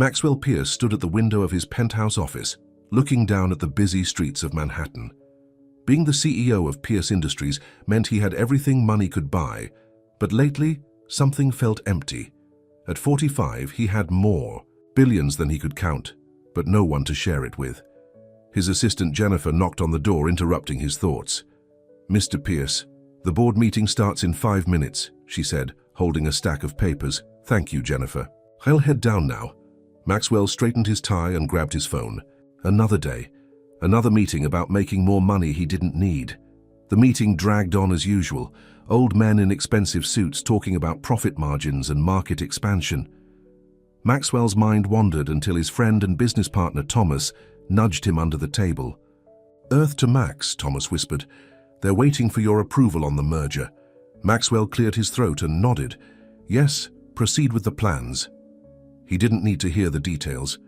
Maxwell Pierce stood at the window of his penthouse office, looking down at the busy streets of Manhattan. Being the CEO of Pierce Industries meant he had everything money could buy, but lately, something felt empty. At 45, he had more, billions than he could count, but no one to share it with. His assistant Jennifer knocked on the door, interrupting his thoughts. "Mr. Pierce, the board meeting starts in 5 minutes," she said, holding a stack of papers. "Thank you, Jennifer. I'll head down now." Maxwell straightened his tie and grabbed his phone. Another day. Another meeting about making more money he didn't need. The meeting dragged on as usual, old men in expensive suits talking about profit margins and market expansion. Maxwell's mind wandered until his friend and business partner Thomas nudged him under the table. "Earth to Max," Thomas whispered. "They're waiting for your approval on the merger." Maxwell cleared his throat and nodded. "Yes, proceed with the plans." He didn't need to hear the details.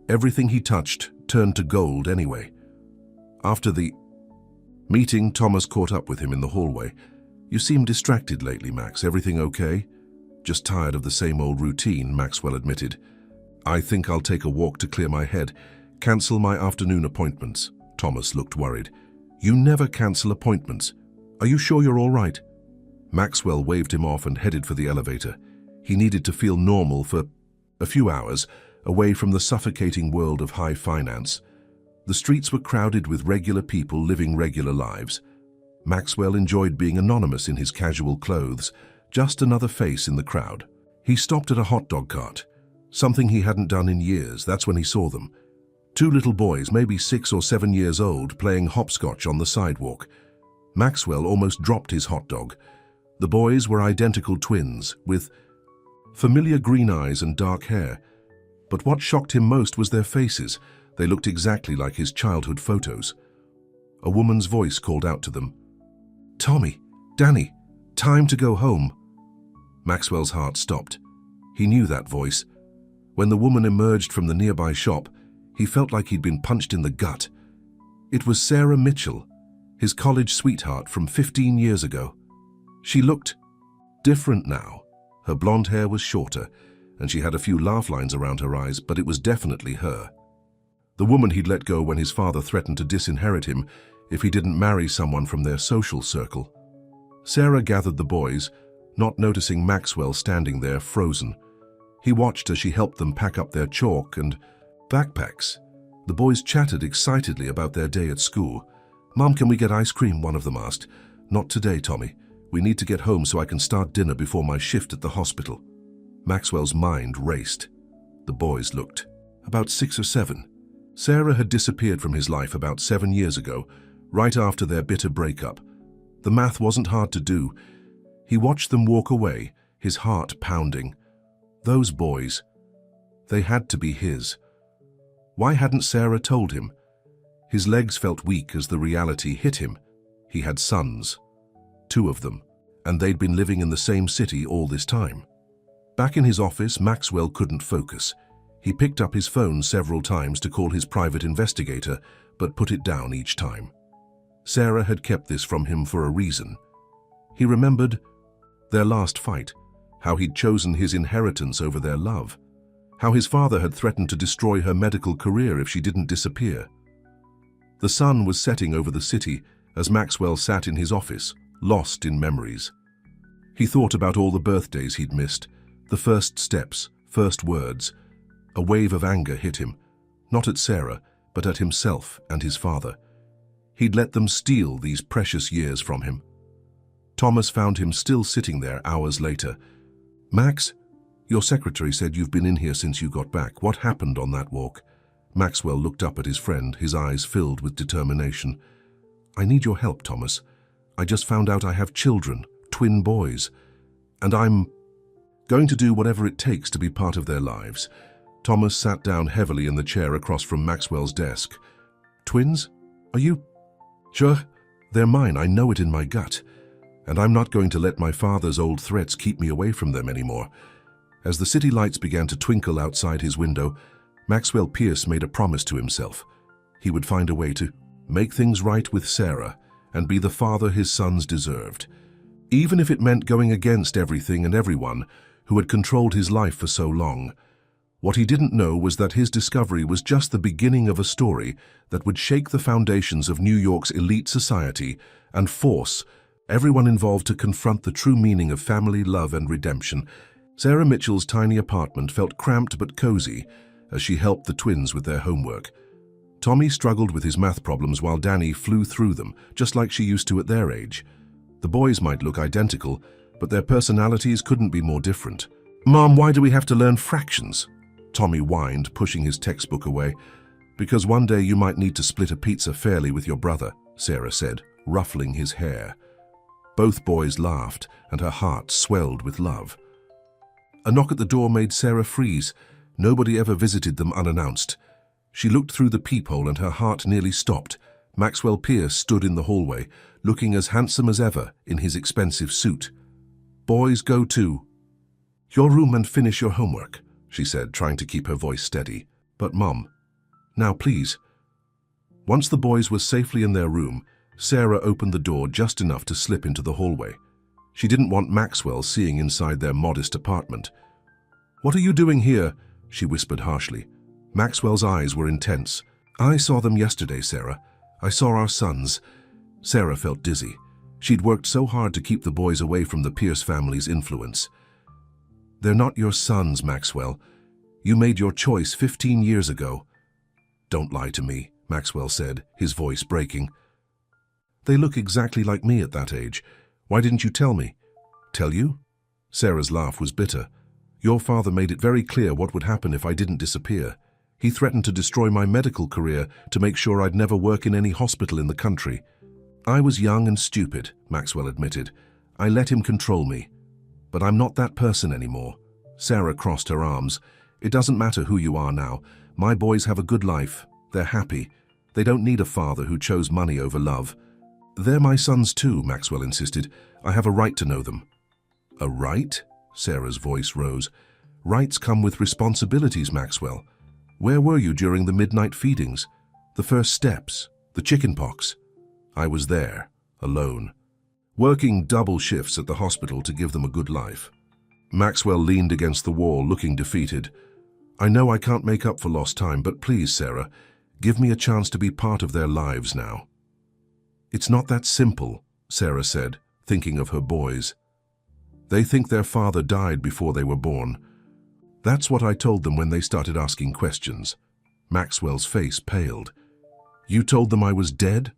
Everything he touched turned to gold anyway. After the meeting, Thomas caught up with him in the hallway. "You seem distracted lately, Max. Everything okay?" "Just tired of the same old routine," Maxwell admitted. "I think I'll take a walk to clear my head. Cancel my afternoon appointments." Thomas looked worried. "You never cancel appointments. Are you sure you're all right?" Maxwell waved him off and headed for the elevator. He needed to feel normal for a few hours, away from the suffocating world of high finance. The streets were crowded with regular people living regular lives. Maxwell enjoyed being anonymous in his casual clothes, just another face in the crowd. He stopped at a hot dog cart, something he hadn't done in years. That's when he saw them. 2 little boys, maybe 6 or 7 years old, playing hopscotch on the sidewalk. Maxwell almost dropped his hot dog. The boys were identical twins, with familiar green eyes and dark hair. But what shocked him most was their faces. They looked exactly like his childhood photos. A woman's voice called out to them. "Tommy, Danny, time to go home." Maxwell's heart stopped. He knew that voice. When the woman emerged from the nearby shop, he felt like he'd been punched in the gut. It was Sarah Mitchell, his college sweetheart from 15 years ago. She looked different now. Her blonde hair was shorter, and she had a few laugh lines around her eyes, but it was definitely her. The woman he'd let go when his father threatened to disinherit him if he didn't marry someone from their social circle. Sarah gathered the boys, not noticing Maxwell standing there frozen. He watched as she helped them pack up their chalk and backpacks. The boys chatted excitedly about their day at school. "Mom, can we get ice cream?" one of them asked. "Not today, Tommy. We need to get home so I can start dinner before my shift at the hospital." Maxwell's mind raced. The boys looked about 6 or 7. Sarah had disappeared from his life about 7 years ago, right after their bitter breakup. The math wasn't hard to do. He watched them walk away, his heart pounding. Those boys, they had to be his. Why hadn't Sarah told him? His legs felt weak as the reality hit him. He had sons. 2 of them, and they'd been living in the same city all this time. Back in his office, Maxwell couldn't focus. He picked up his phone several times to call his private investigator, but put it down each time. Sarah had kept this from him for a reason. He remembered their last fight, how he'd chosen his inheritance over their love, how his father had threatened to destroy her medical career if she didn't disappear. The sun was setting over the city as Maxwell sat in his office, lost in memories. He thought about all the birthdays he'd missed, the first steps, first words. A wave of anger hit him, not at Sarah, but at himself and his father. He'd let them steal these precious years from him. Thomas found him still sitting there hours later. "Max, your secretary said you've been in here since you got back. What happened on that walk?" Maxwell looked up at his friend, his eyes filled with determination. "I need your help, Thomas. I just found out I have children, twin boys, and I'm going to do whatever it takes to be part of their lives." Thomas sat down heavily in the chair across from Maxwell's desk. "Twins? Are you sure? They're mine, I know it in my gut. And I'm not going to let my father's old threats keep me away from them anymore." As the city lights began to twinkle outside his window, Maxwell Pierce made a promise to himself. He would find a way to make things right with Sarah and be the father his sons deserved, even if it meant going against everything and everyone who had controlled his life for so long. What he didn't know was that his discovery was just the beginning of a story that would shake the foundations of New York's elite society and force everyone involved to confront the true meaning of family, love, and redemption. Sarah Mitchell's tiny apartment felt cramped but cozy as she helped the twins with their homework. Tommy struggled with his math problems while Danny flew through them, just like she used to at their age. The boys might look identical, but their personalities couldn't be more different. "Mom, why do we have to learn fractions?" Tommy whined, pushing his textbook away. "Because one day you might need to split a pizza fairly with your brother," Sarah said, ruffling his hair. Both boys laughed, and her heart swelled with love. A knock at the door made Sarah freeze. Nobody ever visited them unannounced. She looked through the peephole and her heart nearly stopped. Maxwell Pierce stood in the hallway, looking as handsome as ever in his expensive suit. "Boys, go to your room and finish your homework," she said, trying to keep her voice steady. "But Mom, now please." Once the boys were safely in their room, Sarah opened the door just enough to slip into the hallway. She didn't want Maxwell seeing inside their modest apartment. "What are you doing here?" she whispered harshly. Maxwell's eyes were intense. "I saw them yesterday, Sarah. I saw our sons." Sarah felt dizzy. She'd worked so hard to keep the boys away from the Pierce family's influence. "They're not your sons, Maxwell. You made your choice 15 years ago." "Don't lie to me," Maxwell said, his voice breaking. "They look exactly like me at that age. Why didn't you tell me?" "Tell you?" Sarah's laugh was bitter. "Your father made it very clear what would happen if I didn't disappear. He threatened to destroy my medical career to make sure I'd never work in any hospital in the country." "I was young and stupid," Maxwell admitted. "I let him control me. But I'm not that person anymore." Sarah crossed her arms. "It doesn't matter who you are now. My boys have a good life. They're happy. They don't need a father who chose money over love." "They're my sons too," Maxwell insisted. "I have a right to know them." "A right?" Sarah's voice rose. "Rights come with responsibilities, Maxwell. Where were you during the midnight feedings? The first steps? The chicken pox?" "I was there, alone, working double shifts at the hospital to give them a good life." Maxwell leaned against the wall, looking defeated. "I know I can't make up for lost time, but please, Sarah, give me a chance to be part of their lives now." "It's not that simple," Sarah said, thinking of her boys. "They think their father died before they were born. That's what I told them when they started asking questions." Maxwell's face paled. "You told them I was dead?"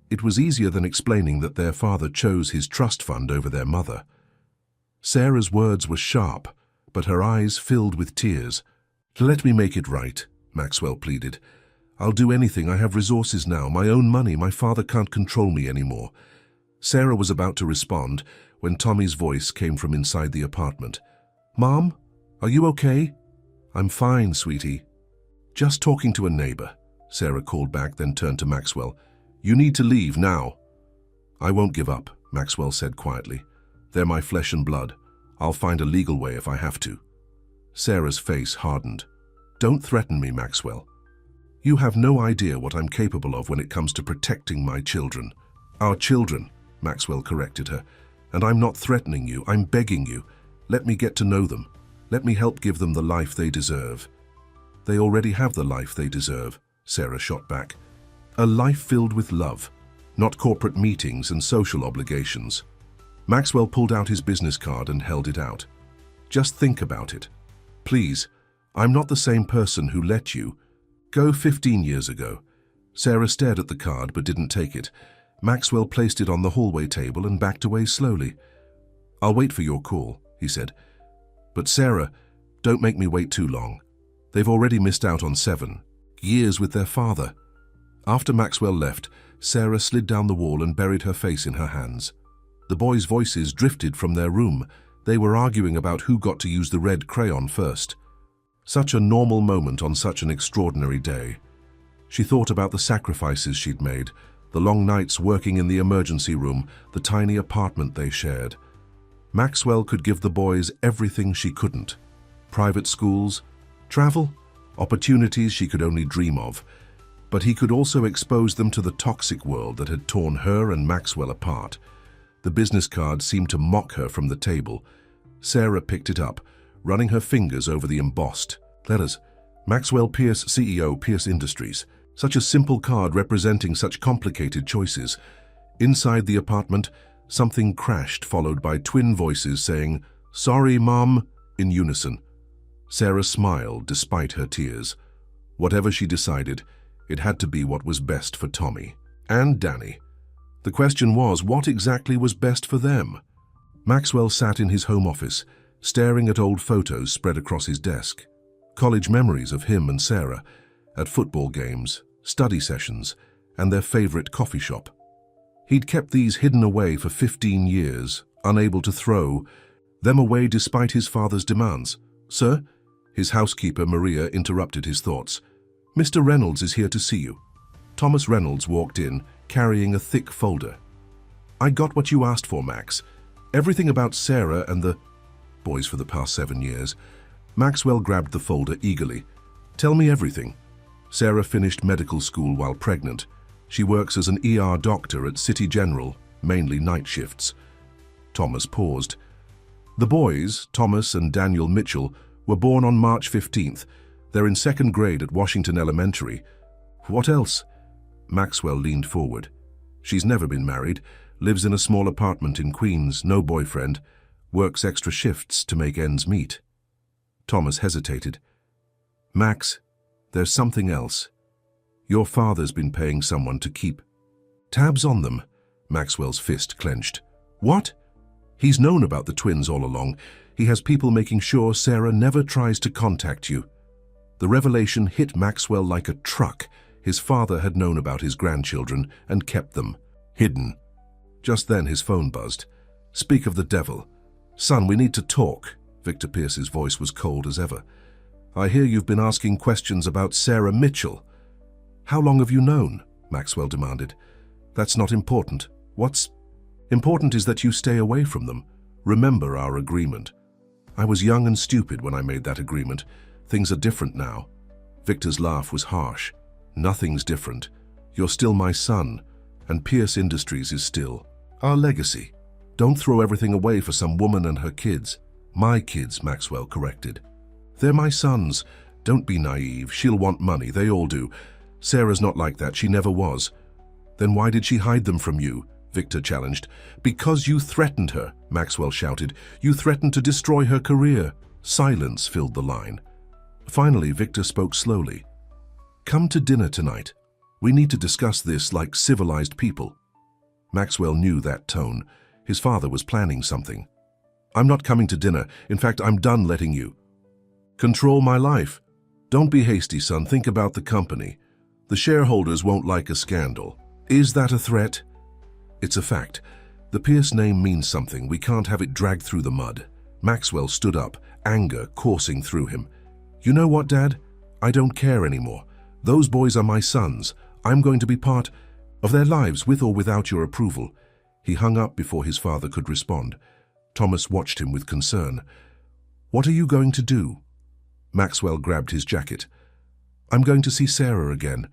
It was easier than explaining that their father chose his trust fund over their mother. Sarah's words were sharp, but her eyes filled with tears. "Let me make it right," Maxwell pleaded. "I'll do anything. I have resources now, my own money. My father can't control me anymore." Sarah was about to respond when Tommy's voice came from inside the apartment. "Mom, are you okay?" "I'm fine, sweetie." "Just talking to a neighbor," Sarah called back, then turned to Maxwell. "You need to leave now." "I won't give up," Maxwell said quietly. "They're my flesh and blood. I'll find a legal way if I have to." Sarah's face hardened. "Don't threaten me, Maxwell. You have no idea what I'm capable of when it comes to protecting my children." "Our children," Maxwell corrected her. "And I'm not threatening you, I'm begging you. Let me get to know them. Let me help give them the life they deserve." "They already have the life they deserve," Sarah shot back. "A life filled with love, not corporate meetings and social obligations." Maxwell pulled out his business card and held it out. "Just think about it. Please, I'm not the same person who let you go 15 years ago." Sarah stared at the card but didn't take it. Maxwell placed it on the hallway table and backed away slowly. "I'll wait for your call," he said. "But Sarah, don't make me wait too long. They've already missed out on 7 years with their father." After Maxwell left, Sarah slid down the wall and buried her face in her hands. The boys' voices drifted from their room. They were arguing about who got to use the red crayon first. Such a normal moment on such an extraordinary day. She thought about the sacrifices she'd made, the long nights working in the emergency room, the tiny apartment they shared. Maxwell could give the boys everything she couldn't. Private schools, travel, opportunities she could only dream of. But he could also expose them to the toxic world that had torn her and Maxwell apart. The business card seemed to mock her from the table. Sarah picked it up, running her fingers over the embossed letters. Maxwell Pierce, CEO, Pierce Industries. Such a simple card representing such complicated choices. Inside the apartment, something crashed, followed by twin voices saying, "Sorry, Mom," in unison. Sarah smiled despite her tears. Whatever she decided, it had to be what was best for Tommy and Danny. The question was, what exactly was best for them? Maxwell sat in his home office, staring at old photos spread across his desk. College memories of him and Sarah, at football games, study sessions, and their favorite coffee shop. He'd kept these hidden away for 15 years, unable to throw them away despite his father's demands. "Sir?" His housekeeper, Maria, interrupted his thoughts. "Mr. Reynolds is here to see you." Thomas Reynolds walked in, carrying a thick folder. "I got what you asked for, Max. Everything about Sarah and the boys for the past 7 years." Maxwell grabbed the folder eagerly. "Tell me everything." Sarah finished medical school while pregnant. She works as an ER doctor at City General, mainly night shifts. Thomas paused. The boys, Thomas and Daniel Mitchell, were born on March 15th. They're in 2nd grade at Washington Elementary. What else? Maxwell leaned forward. She's never been married, lives in a small apartment in Queens, no boyfriend, works extra shifts to make ends meet. Thomas hesitated. "Max, there's something else. Your father's been paying someone to keep tabs on them." Maxwell's fist clenched. "What?" "He's known about the twins all along. He has people making sure Sarah never tries to contact you." The revelation hit Maxwell like a truck. His father had known about his grandchildren and kept them hidden. Just then his phone buzzed. "Speak of the devil. Son, we need to talk." Victor Pierce's voice was cold as ever. "I hear you've been asking questions about Sarah Mitchell." "How long have you known?" Maxwell demanded. "That's not important. What's important is that you stay away from them. Remember our agreement." "I was young and stupid when I made that agreement. Things are different now." Victor's laugh was harsh. "Nothing's different. You're still my son, and Pierce Industries is still our legacy. Don't throw everything away for some woman and her kids." "My kids," Maxwell corrected. "They're my sons. Don't be naive. She'll want money. They all do. Sarah's not like that. She never was." "Then why did she hide them from you?" Victor challenged. "Because you threatened her," Maxwell shouted. "You threatened to destroy her career." Silence filled the line. Finally, Victor spoke slowly. "Come to dinner tonight. We need to discuss this like civilized people." Maxwell knew that tone. His father was planning something. "I'm not coming to dinner. In fact, I'm done letting you control my life." "Don't be hasty, son. Think about the company. The shareholders won't like a scandal." "Is that a threat?" "It's a fact. The Pierce name means something. We can't have it dragged through the mud." Maxwell stood up, anger coursing through him. "You know what, Dad? I don't care anymore. Those boys are my sons. I'm going to be part of their lives with or without your approval." He hung up before his father could respond. Thomas watched him with concern. "What are you going to do?" Maxwell grabbed his jacket. "I'm going to see Sarah again,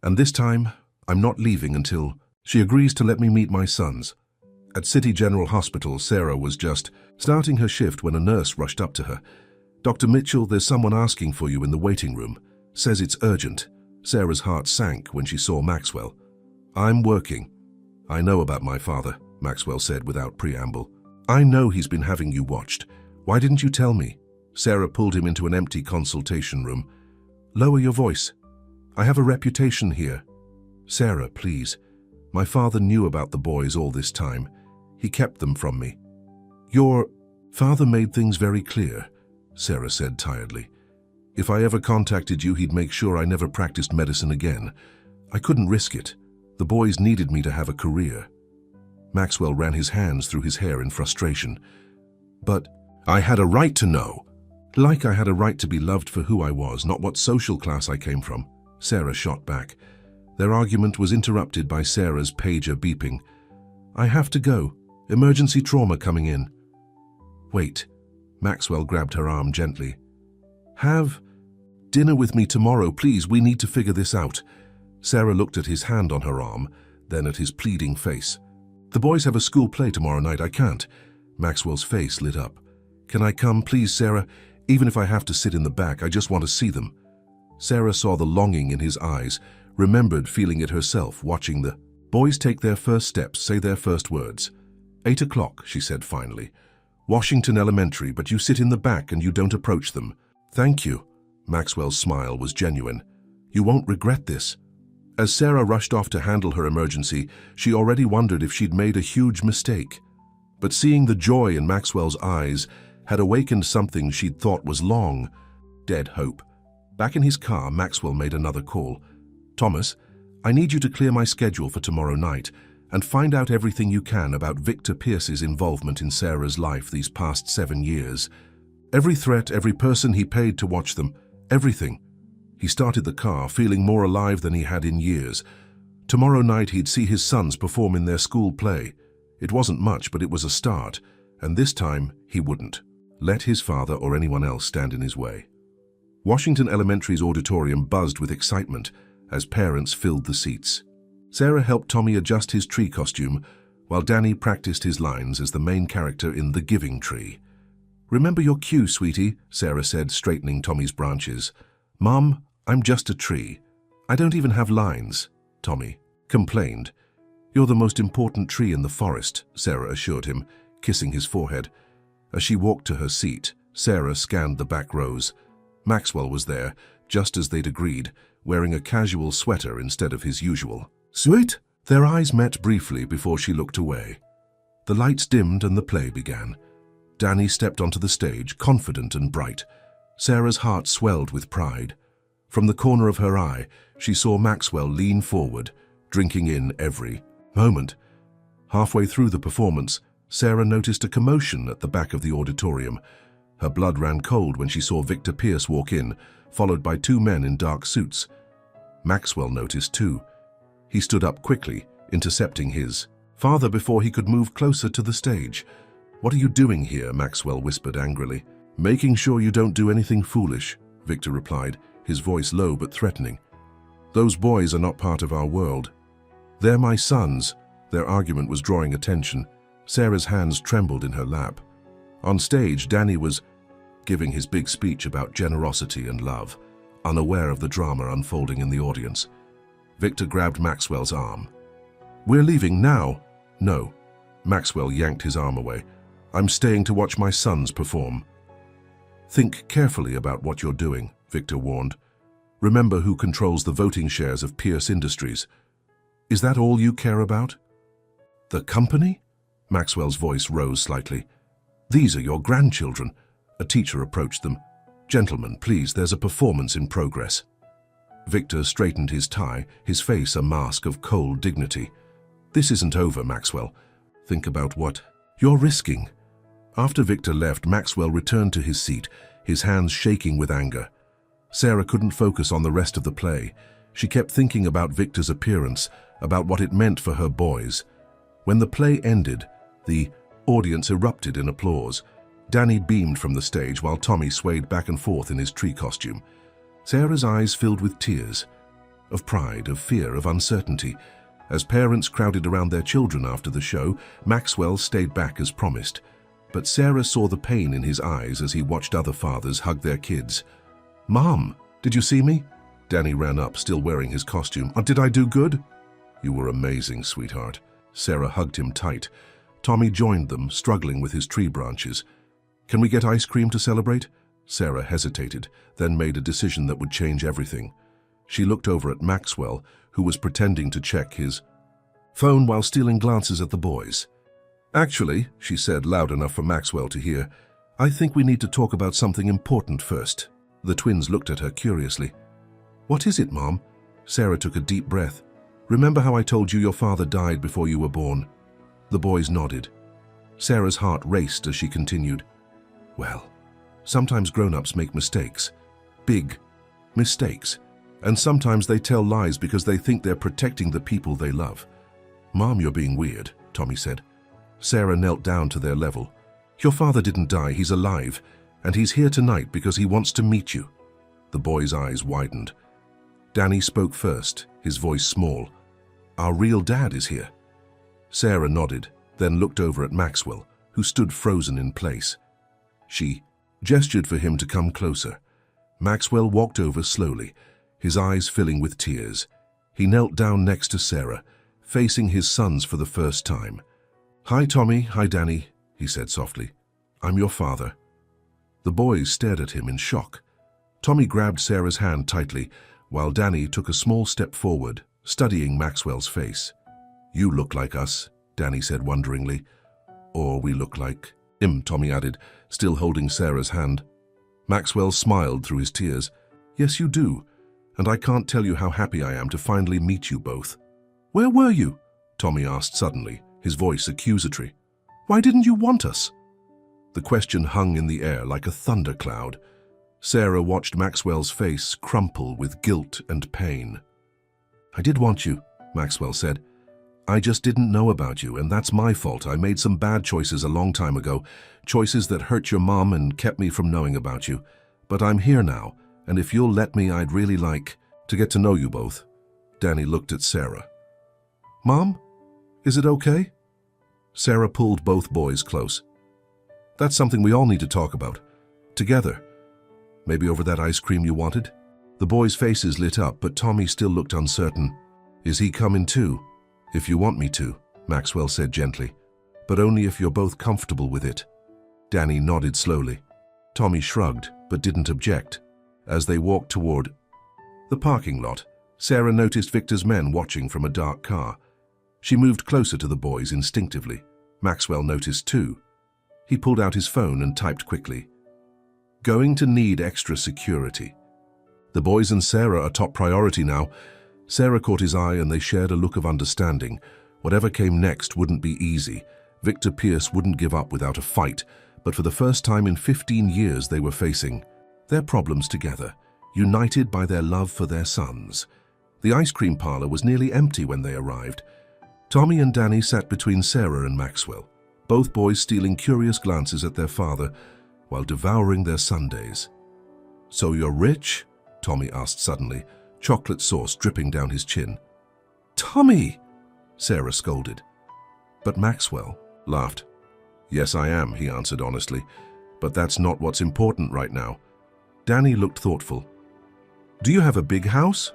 and this time I'm not leaving until she agrees to let me meet my sons." At City General Hospital, Sarah was just starting her shift when a nurse rushed up to her. "Dr. Mitchell, there's someone asking for you in the waiting room. Says it's urgent." Sarah's heart sank when she saw Maxwell. "I'm working." "I know about my father," Maxwell said without preamble. "I know he's been having you watched. Why didn't you tell me?" Sarah pulled him into an empty consultation room. "Lower your voice. I have a reputation here." "Sarah, please. My father knew about the boys all this time. He kept them from me." "Your father made things very clear," Sarah said tiredly. "If I ever contacted you, he'd make sure I never practiced medicine again. I couldn't risk it. The boys needed me to have a career." Maxwell ran his hands through his hair in frustration. "But I had a right to know." "Like I had a right to be loved for who I was, not what social class I came from," Sarah shot back. Their argument was interrupted by Sarah's pager beeping. "I have to go. Emergency trauma coming in." "Wait." Maxwell grabbed her arm gently. "Have dinner with me tomorrow, please. We need to figure this out." Sarah looked at his hand on her arm, then at his pleading face. "The boys have a school play tomorrow night. I can't." Maxwell's face lit up. Can I come, please, Sarah? Even if I have to sit in the back, I just want to see them. Sarah saw the longing in his eyes, remembered feeling it herself, watching the boys take their first steps, say their first words. 8 o'clock, she said finally. Washington Elementary, but you sit in the back and you don't approach them. Thank you. Maxwell's smile was genuine. You won't regret this. As Sarah rushed off to handle her emergency, she already wondered if she'd made a huge mistake. But seeing the joy in Maxwell's eyes had awakened something she'd thought was long dead hope. Back in his car, Maxwell made another call. Thomas, I need you to clear my schedule for tomorrow night and find out everything you can about Victor Pierce's involvement in Sarah's life these past 7 years. Every threat, every person he paid to watch them, everything. He started the car, feeling more alive than he had in years. Tomorrow night he'd see his sons perform in their school play. It wasn't much, but it was a start, and this time he wouldn't let his father or anyone else stand in his way. Washington Elementary's auditorium buzzed with excitement as parents filled the seats. Sarah helped Tommy adjust his tree costume, while Danny practiced his lines as the main character in The Giving Tree. Remember your cue, sweetie, Sarah said, straightening Tommy's branches. Mom, I'm just a tree. I don't even have lines, Tommy complained. You're the most important tree in the forest, Sarah assured him, kissing his forehead. As she walked to her seat, Sarah scanned the back rows. Maxwell was there, just as they'd agreed, wearing a casual sweater instead of his usual. Sweet? Their eyes met briefly before she looked away. The lights dimmed and the play began. Danny stepped onto the stage, confident and bright. Sarah's heart swelled with pride. From the corner of her eye, she saw Maxwell lean forward, drinking in every moment. Halfway through the performance, Sarah noticed a commotion at the back of the auditorium. Her blood ran cold when she saw Victor Pierce walk in, followed by 2 men in dark suits. Maxwell noticed too. He stood up quickly, intercepting his father before he could move closer to the stage. What are you doing here? Maxwell whispered angrily. Making sure you don't do anything foolish, Victor replied, his voice low but threatening. Those boys are not part of our world. They're my sons. Their argument was drawing attention. Sarah's hands trembled in her lap. On stage, Danny was giving his big speech about generosity and love, unaware of the drama unfolding in the audience. Victor grabbed Maxwell's arm. We're leaving now. No. Maxwell yanked his arm away. I'm staying to watch my sons perform. Think carefully about what you're doing, Victor warned. Remember who controls the voting shares of Pierce Industries. Is that all you care about? The company? Maxwell's voice rose slightly. These are your grandchildren. A teacher approached them. Gentlemen, please, there's a performance in progress. Victor straightened his tie, his face a mask of cold dignity. This isn't over, Maxwell. Think about what you're risking. After Victor left, Maxwell returned to his seat, his hands shaking with anger. Sarah couldn't focus on the rest of the play. She kept thinking about Victor's appearance, about what it meant for her boys. When the play ended, the audience erupted in applause. Danny beamed from the stage while Tommy swayed back and forth in his tree costume. Sarah's eyes filled with tears, of pride, of fear, of uncertainty. As parents crowded around their children after the show, Maxwell stayed back as promised. But Sarah saw the pain in his eyes as he watched other fathers hug their kids. Mom, did you see me? Danny ran up, still wearing his costume. Did I do good? You were amazing, sweetheart. Sarah hugged him tight. Tommy joined them, struggling with his tree branches. Can we get ice cream to celebrate? Sarah hesitated, then made a decision that would change everything. She looked over at Maxwell, who was pretending to check his phone while stealing glances at the boys. Actually, she said loud enough for Maxwell to hear, I think we need to talk about something important first. The twins looked at her curiously. What is it, Mom? Sarah took a deep breath. Remember how I told you your father died before you were born? The boys nodded. Sarah's heart raced as she continued. Well, sometimes grown-ups make mistakes. Big mistakes. And sometimes they tell lies because they think they're protecting the people they love. Mom, you're being weird, Tommy said. Sarah knelt down to their level. Your father didn't die, he's alive, and he's here tonight because he wants to meet you. The boy's eyes widened. Danny spoke first, his voice small. Our real dad is here. Sarah nodded, then looked over at Maxwell, who stood frozen in place. She gestured for him to come closer. Maxwell walked over slowly, his eyes filling with tears. He knelt down next to Sarah, facing his sons for the first time. "Hi, Tommy. Hi, Danny," he said softly. "I'm your father." The boys stared at him in shock. Tommy grabbed Sarah's hand tightly, while Danny took a small step forward, studying Maxwell's face. "You look like us," Danny said wonderingly. "Or we look like him," Tommy added, still holding Sarah's hand. Maxwell smiled through his tears. "Yes, you do, and I can't tell you how happy I am to finally meet you both." "Where were you?" Tommy asked suddenly, his voice accusatory. "Why didn't you want us?" The question hung in the air like a thundercloud. Sarah watched Maxwell's face crumple with guilt and pain. "I did want you," Maxwell said. "I just didn't know about you, and that's my fault. I made some bad choices a long time ago, choices that hurt your mom and kept me from knowing about you. But I'm here now, and if you'll let me, I'd really like to get to know you both." Danny looked at Sarah. "Mom, is it okay?" Sarah pulled both boys close. "That's something we all need to talk about. Together. Maybe over that ice cream you wanted?" The boys' faces lit up, but Tommy still looked uncertain. "Is he coming too?" "If you want me to," Maxwell said gently. "But only if you're both comfortable with it." Danny nodded slowly. Tommy shrugged, but didn't object. As they walked toward the parking lot, Sarah noticed Victor's men watching from a dark car. She moved closer to the boys instinctively. Maxwell noticed too. He pulled out his phone and typed quickly. "Going to need extra security. The boys and Sarah are top priority now." Sarah caught his eye and they shared a look of understanding. Whatever came next wouldn't be easy. Victor Pierce wouldn't give up without a fight, but for the first time in 15 years they were facing their problems together, united by their love for their sons. The ice cream parlor was nearly empty when they arrived. Tommy and Danny sat between Sarah and Maxwell, both boys stealing curious glances at their father while devouring their sundaes. "So you're rich?" Tommy asked suddenly, chocolate sauce dripping down his chin. "Tommy!" Sarah scolded. But Maxwell laughed. "Yes, I am," he answered honestly, "but that's not what's important right now." Danny looked thoughtful. "Do you have a big house?"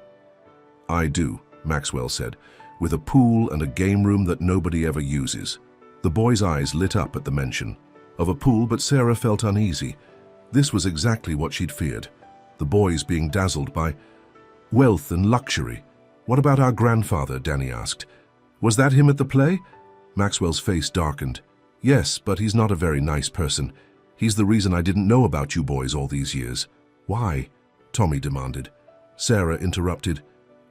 "I do," Maxwell said, "with a pool and a game room that nobody ever uses." The boy's eyes lit up at the mention of a pool, but Sarah felt uneasy. This was exactly what she'd feared, the boys being dazzled by wealth and luxury. "What about our grandfather?" Danny asked. "Was that him at the play?" Maxwell's face darkened. "Yes, but he's not a very nice person. He's the reason I didn't know about you boys all these years." "Why?" Tommy demanded. Sarah interrupted.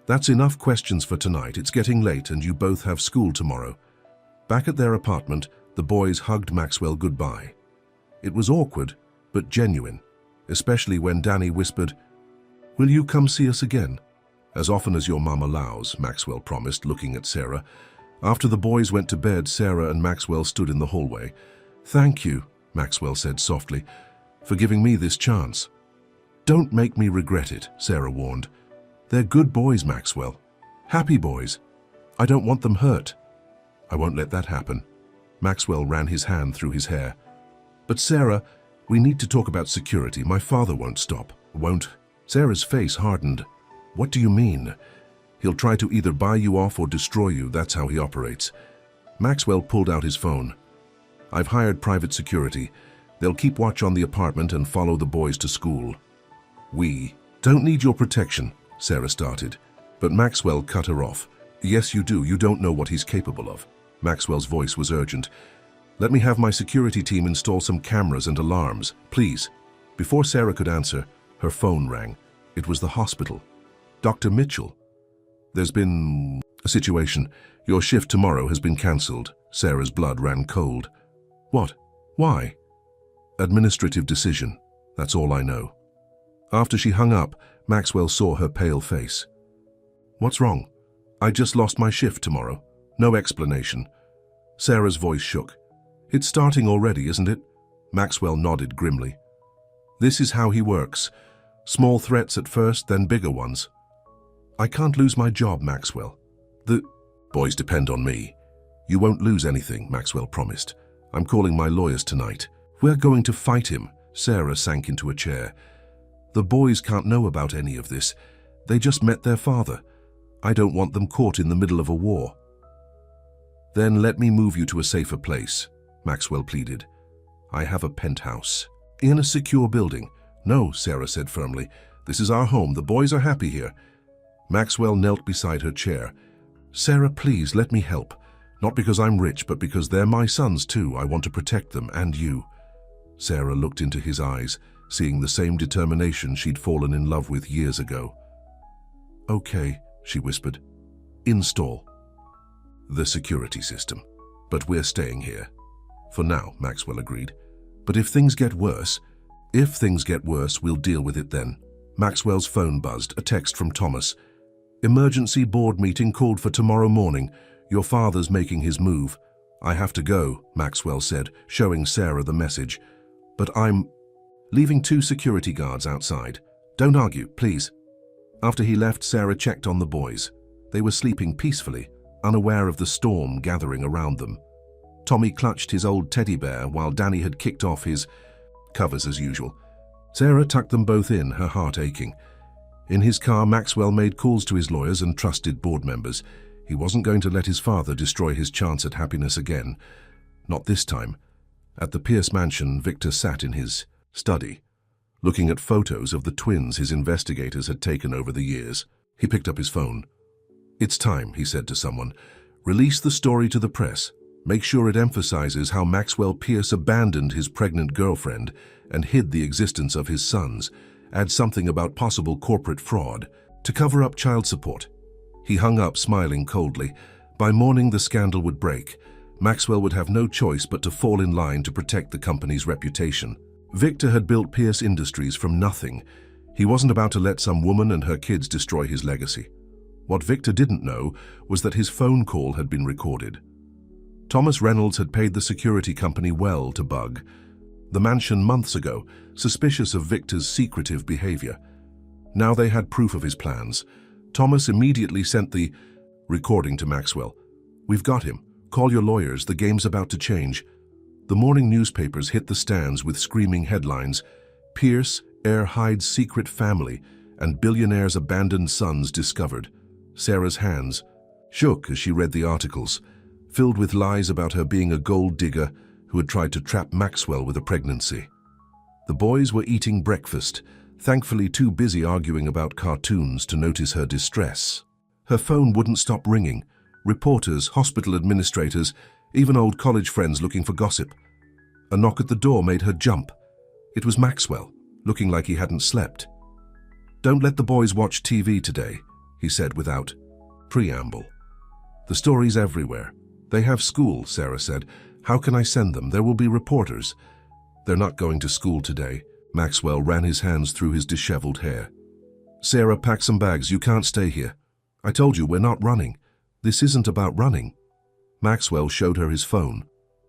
"That's enough questions for tonight. It's getting late and you both have school tomorrow." Back at their apartment, the boys hugged Maxwell goodbye. It was awkward, but genuine, especially when Danny whispered, "Will you come see us again?" "As often as your mom allows," Maxwell promised, looking at Sarah. After the boys went to bed, Sarah and Maxwell stood in the hallway. "Thank you," Maxwell said softly, "for giving me this chance." "Don't make me regret it," Sarah warned. "They're good boys, Maxwell. Happy boys. I don't want them hurt." "I won't let that happen." Maxwell ran his hand through his hair. "But Sarah, we need to talk about security. My father won't stop." "Won't?" Sarah's face hardened. "What do you mean?" "He'll try to either buy you off or destroy you. That's how he operates." Maxwell pulled out his phone. "I've hired private security. They'll keep watch on the apartment and follow the boys to school." "We don't need your protection," Sarah started, but Maxwell cut her off. "Yes, you do. You don't know what he's capable of." Maxwell's voice was urgent. "Let me have my security team install some cameras and alarms, please." Before Sarah could answer, her phone rang. It was the hospital. "Dr. Mitchell." "There's been a situation. Your shift tomorrow has been cancelled." Sarah's blood ran cold. "What? Why?" "Administrative decision. That's all I know." After she hung up, Maxwell saw her pale face. "What's wrong?" "I just lost my shift tomorrow." No explanation. Sarah's voice shook. "It's starting already, isn't it?" Maxwell nodded grimly. "This is how he works. Small threats at first, then bigger ones." "I can't lose my job, Maxwell. The boys depend on me." "You won't lose anything," Maxwell promised. "I'm calling my lawyers tonight." We're going to fight him. Sarah sank into a chair. The boys can't know about any of this. They just met their father. I don't want them caught in the middle of a war. Then let me move you to a safer place, Maxwell pleaded. I have a penthouse. In a secure building. No, Sarah said firmly. This is our home. The boys are happy here. Maxwell knelt beside her chair. Sarah, please, let me help. Not because I'm rich, but because they're my sons too. I want to protect them, and you. Sarah looked into his eyes, seeing the same determination she'd fallen in love with years ago. Okay, she whispered. Install the security system. But we're staying here. For now, Maxwell agreed. But if things get worse, we'll deal with it then. Maxwell's phone buzzed, a text from Thomas. Emergency board meeting called for tomorrow morning. Your father's making his move. I have to go, Maxwell said, showing Sarah the message. But I'm leaving 2 security guards outside. Don't argue, please. After he left, Sarah checked on the boys. They were sleeping peacefully, unaware of the storm gathering around them. Tommy clutched his old teddy bear while Danny had kicked off his covers as usual. Sarah tucked them both in, her heart aching. In his car, Maxwell made calls to his lawyers and trusted board members. He wasn't going to let his father destroy his chance at happiness again. Not this time. At the Pierce mansion, Victor sat in his study, looking at photos of the twins his investigators had taken over the years. He picked up his phone. It's time, he said to someone. Release the story to the press. Make sure it emphasizes how Maxwell Pierce abandoned his pregnant girlfriend and hid the existence of his sons. Add something about possible corporate fraud to cover up child support. He hung up, smiling coldly. By morning, the scandal would break. Maxwell would have no choice but to fall in line to protect the company's reputation. Victor had built Pierce Industries from nothing. He wasn't about to let some woman and her kids destroy his legacy. What Victor didn't know was that his phone call had been recorded. Thomas Reynolds had paid the security company well to bug the mansion months ago, suspicious of Victor's secretive behavior. Now they had proof of his plans. Thomas immediately sent the recording to Maxwell. We've got him. Call your lawyers. The game's about to change. The morning newspapers hit the stands with screaming headlines. Pierce, heir hides secret family, and billionaire's abandoned sons discovered. Sarah's hands shook as she read the articles, filled with lies about her being a gold digger who had tried to trap Maxwell with a pregnancy. The boys were eating breakfast, thankfully too busy arguing about cartoons to notice her distress. Her phone wouldn't stop ringing. Reporters, hospital administrators, even old college friends looking for gossip. A knock at the door made her jump. It was Maxwell, looking like he hadn't slept. Don't let the boys watch TV today, he said without preamble. The story's everywhere. They have school, Sarah said. How can I send them? There will be reporters. They're not going to school today. Maxwell ran his hands through his disheveled hair. Sarah, pack some bags. You can't stay here. I told you, we're not running. This isn't about running. Maxwell showed her his phone.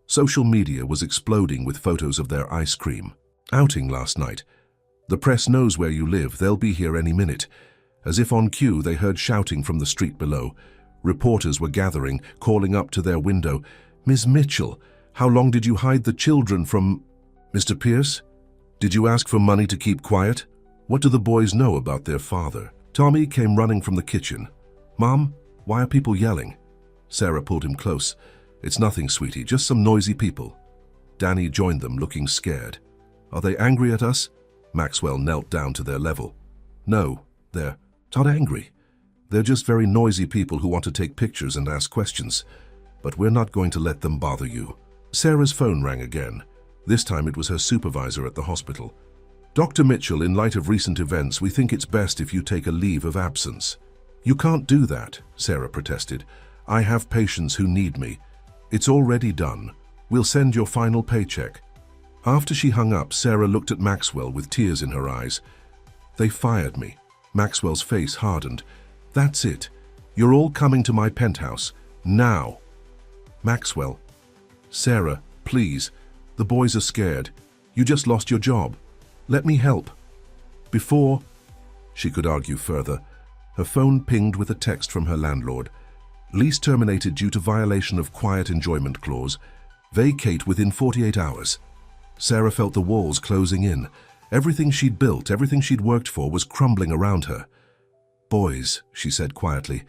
Social media was exploding with photos of their ice cream outing last night. The press knows where you live. They'll be here any minute. As if on cue, they heard shouting from the street below. Reporters were gathering, calling up to their window. Miss Mitchell, how long did you hide the children from Mr. Pierce? Did you ask for money to keep quiet? What do the boys know about their father? Tommy came running from the kitchen. Mom, why are people yelling? Sarah pulled him close. It's nothing, sweetie, just some noisy people. Danny joined them, looking scared. Are they angry at us? Maxwell knelt down to their level. No, they're not angry. They're just very noisy people who want to take pictures and ask questions. But we're not going to let them bother you. Sarah's phone rang again. This time it was her supervisor at the hospital. Dr. Mitchell, in light of recent events, we think it's best if you take a leave of absence. You can't do that, Sarah protested. I have patients who need me. It's already done. We'll send your final paycheck. After she hung up, Sarah looked at Maxwell with tears in her eyes. They fired me. Maxwell's face hardened. That's it. You're all coming to my penthouse. Now. Maxwell. Sarah, please. The boys are scared. You just lost your job. Let me help. Before she could argue further, her phone pinged with a text from her landlord. Lease terminated due to violation of quiet enjoyment clause. Vacate within 48 hours. Sarah felt the walls closing in. Everything she'd built, everything she'd worked for was crumbling around her. "Boys," she said quietly,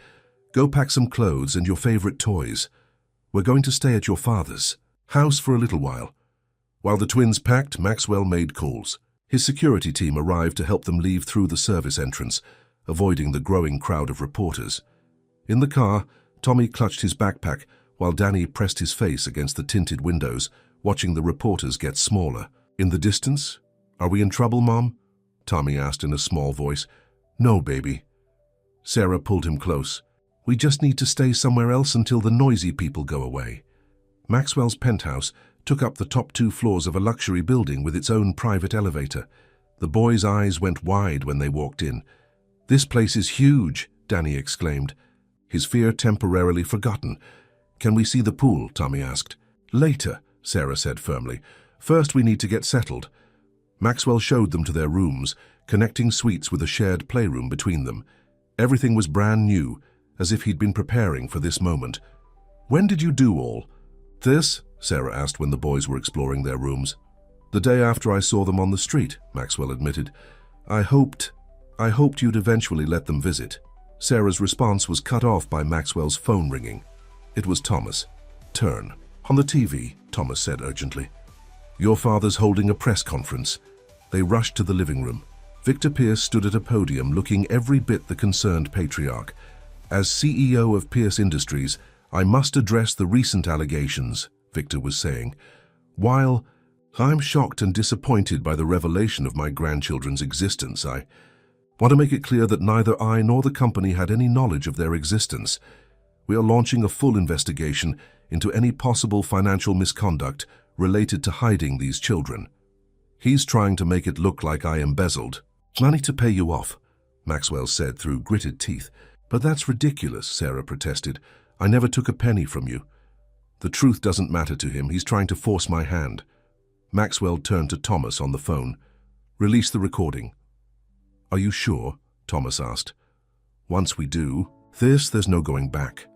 "go pack some clothes and your favorite toys. We're going to stay at your father's house for a little while." While the twins packed, Maxwell made calls. His security team arrived to help them leave through the service entrance, avoiding the growing crowd of reporters. In the car, Tommy clutched his backpack while Danny pressed his face against the tinted windows, watching the reporters get smaller. In the distance, "Are we in trouble, Mom?" Tommy asked in a small voice. "No, baby." Sarah pulled him close. "We just need to stay somewhere else until the noisy people go away." Maxwell's penthouse took up the top 2 floors of a luxury building with its own private elevator. The boys' eyes went wide when they walked in. "This place is huge," Danny exclaimed, his fear temporarily forgotten. "Can we see the pool?" Tommy asked. "Later," Sarah said firmly. "First we need to get settled." Maxwell showed them to their rooms, connecting suites with a shared playroom between them. Everything was brand new, as if he'd been preparing for this moment. "When did you do all this?" Sarah asked when the boys were exploring their rooms. "The day after I saw them on the street," Maxwell admitted. I hoped you'd eventually let them visit." Sarah's response was cut off by Maxwell's phone ringing. It was Thomas. "Turn on the TV," Thomas said urgently. "Your father's holding a press conference." They rushed to the living room. Victor Pierce stood at a podium looking every bit the concerned patriarch. "As CEO of Pierce Industries, I must address the recent allegations," Victor was saying. "While I'm shocked and disappointed by the revelation of my grandchildren's existence, I want to make it clear that neither I nor the company had any knowledge of their existence. We are launching a full investigation into any possible financial misconduct related to hiding these children. He's trying to make it look like I embezzled money to pay you off," Maxwell said through gritted teeth. "But that's ridiculous," Sarah protested. "I never took a penny from you." "The truth doesn't matter to him. He's trying to force my hand." Maxwell turned to Thomas on the phone. "Release the recording." "Are you sure?" Thomas asked. "Once we do, there's no going back.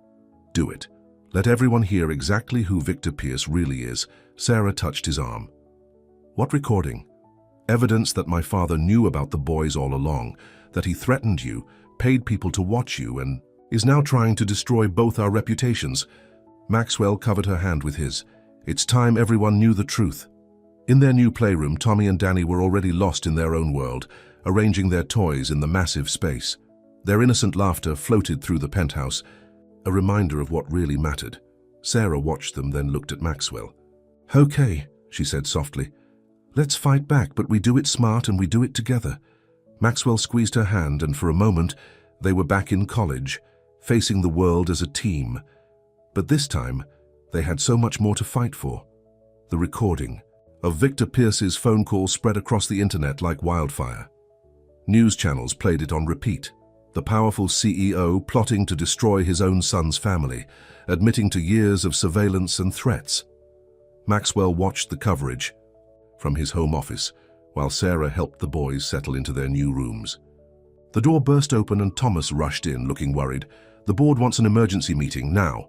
Do it. Let everyone hear exactly who Victor Pierce really is." Sarah touched his arm. "What recording?" "Evidence that my father knew about the boys all along, that he threatened you, paid people to watch you, and is now trying to destroy both our reputations." Maxwell covered her hand with his. "It's time everyone knew the truth." In their new playroom, Tommy and Danny were already lost in their own world, arranging their toys in the massive space. Their innocent laughter floated through the penthouse, a reminder of what really mattered. Sarah watched them, then looked at Maxwell. "Okay," she said softly. "Let's fight back, but we do it smart and we do it together." Maxwell squeezed her hand, and for a moment, they were back in college, facing the world as a team. But this time, they had so much more to fight for. The recording of Victor Pierce's phone call spread across the internet like wildfire. News channels played it on repeat. The powerful CEO plotting to destroy his own son's family, admitting to years of surveillance and threats. Maxwell watched the coverage from his home office, while Sarah helped the boys settle into their new rooms. The door burst open and Thomas rushed in, looking worried. "The board wants an emergency meeting, now."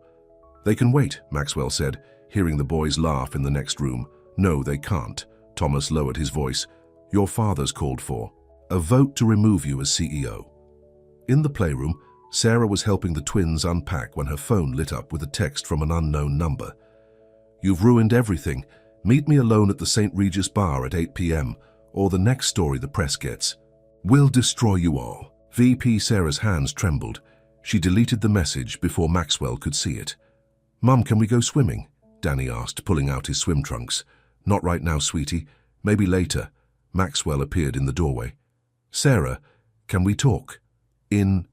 "They can wait," Maxwell said, hearing the boys laugh in the next room. "No, they can't." Thomas lowered his voice. "Your father's called for a vote to remove you as CEO." In the playroom, Sarah was helping the twins unpack when her phone lit up with a text from an unknown number. "You've ruined everything. Meet me alone at the St. Regis bar at 8 p.m., or the next story the press gets. We'll destroy you all." VP Sarah's hands trembled. She deleted the message before Maxwell could see it. "Mum, can we go swimming?" Danny asked, pulling out his swim trunks. "Not right now, sweetie. Maybe later." Maxwell appeared in the doorway. "Sarah, can we talk?" In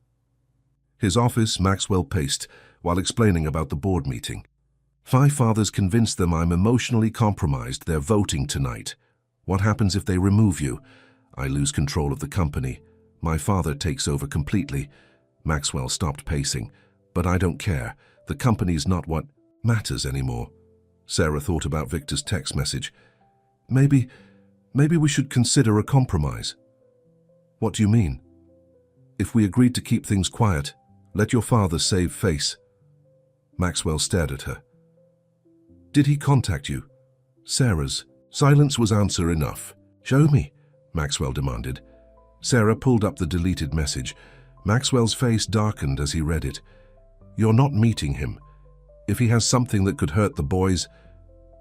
his office, Maxwell paced while explaining about the board meeting. "My father's convinced them I'm emotionally compromised. They're voting tonight. What happens if they remove you? I lose control of the company. My father takes over completely." Maxwell stopped pacing. "But I don't care. The company's not what matters anymore." Sarah thought about Victor's text message. Maybe we should consider a compromise." "What do you mean?" "If we agreed to keep things quiet, let your father save face." Maxwell stared at her. "Did he contact you?" Sarah's Silence was answer enough. "Show me," Maxwell demanded. Sarah pulled up the deleted message. Maxwell's face darkened as he read it. "You're not meeting him. If he has something that could hurt the boys,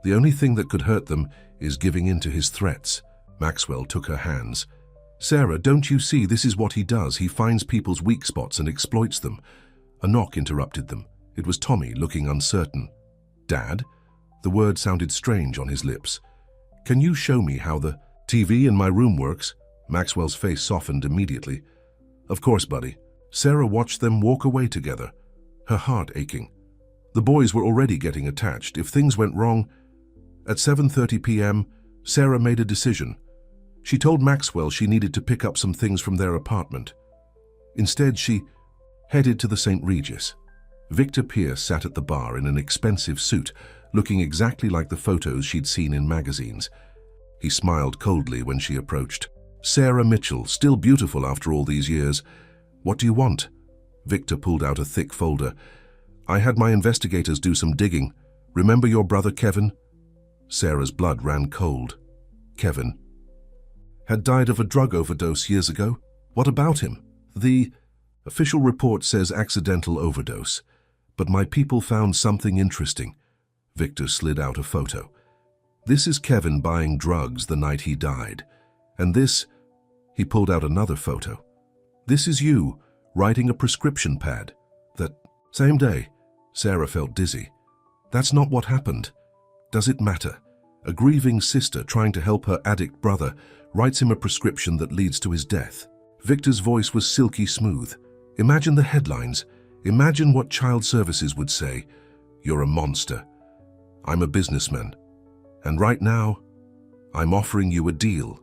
the only thing that could hurt them is giving in to his threats." Maxwell took her hands. "Sarah, don't you see this is what he does? He finds people's weak spots and exploits them." A knock interrupted them. It was Tommy, looking uncertain. "Dad?" The word sounded strange on his lips. "Can you show me how the TV in my room works?" Maxwell's face softened immediately. "Of course, buddy." Sarah watched them walk away together, her heart aching. The boys were already getting attached. If things went wrong... At 7:30 p.m., Sarah made a decision. She told Maxwell she needed to pick up some things from their apartment. Instead, she headed to the St. Regis. Victor Pierce sat at the bar in an expensive suit, looking exactly like the photos she'd seen in magazines. He smiled coldly when she approached. "Sarah Mitchell, still beautiful after all these years. What do you want?" Victor pulled out a thick folder. "I had my investigators do some digging. Remember your brother Kevin?" Sarah's blood ran cold. "Kevin had died of a drug overdose years ago? What about him?" "The official report says accidental overdose, but my people found something interesting." Victor slid out a photo. "This is Kevin buying drugs the night he died. And this..." He pulled out another photo. "This is you, writing a prescription pad. That same day." Sarah felt dizzy. "That's not what happened. Does it matter? A grieving sister trying to help her addict brother writes him a prescription that leads to his death." Victor's voice was silky smooth. "Imagine the headlines. Imagine what child services would say. You're a monster. I'm a businessman. And right now, I'm offering you a deal."